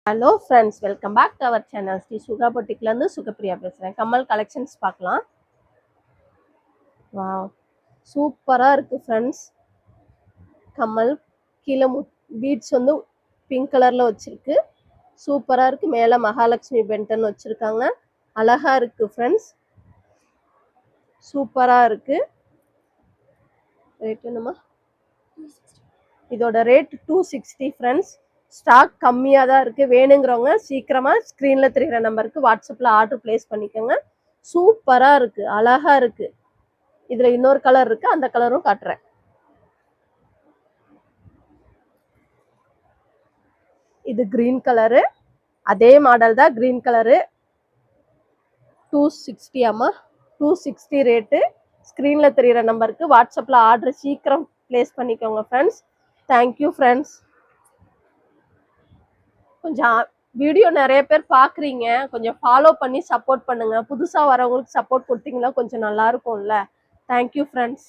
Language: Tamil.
Hello friends, welcome back to our channel. Sri Suga பொட்டிக்லேருந்து சுகப்பிரியா பேசுகிறேன். கம்மல் கலெக்ஷன்ஸ் பார்க்கலாம். வா, சூப்பராக இருக்குது ஃப்ரெண்ட்ஸ். கம்மல் கீழே பீட்ஸ் வந்து பிங்க் கலரில் வச்சுருக்கு. சூப்பராக இருக்குது. மேலே மகாலட்சுமி பென்டன் வச்சுருக்காங்க. அழகாக இருக்குது ஃப்ரெண்ட்ஸ். சூப்பராக இருக்குது. ரேட் என்னம்மா? இதோட ரேட் 260 ஃப்ரெண்ட்ஸ். ஸ்டாக் கம்மியாக தான் இருக்குது. வேணுங்கிறவங்க சீக்கிரமாக ஸ்க்ரீனில் தெரிகிற நம்பருக்கு வாட்ஸ்அப்பில் ஆர்டர் ப்ளேஸ் பண்ணிக்கோங்க. சூப்பராக இருக்குது, அழகாக இருக்குது. இதில் இன்னொரு கலர் இருக்குது, அந்த கலரும் காட்டுறேன். இது க்ரீன் கலரு, அதே மாடல் தான். க்ரீன் கலரு 260 ஆமா, 260 ரேட்டு. ஸ்க்ரீனில் தெரிகிற நம்பருக்கு வாட்ஸ்அப்பில் ஆர்டர் சீக்கிரம் ப்ளேஸ் பண்ணிக்கோங்க ஃப்ரெண்ட்ஸ். Thank you friends. கொஞ்சம் வீடியோ நிறைய பேர் பார்க்குறீங்க, கொஞ்சம் ஃபாலோ பண்ணி சப்போர்ட் பண்ணுங்கள். புதுசாக வரவங்களுக்கு சப்போர்ட் கொடுத்தீங்கன்னா கொஞ்சம் நல்லா இருக்கும்ல. Thank you friends.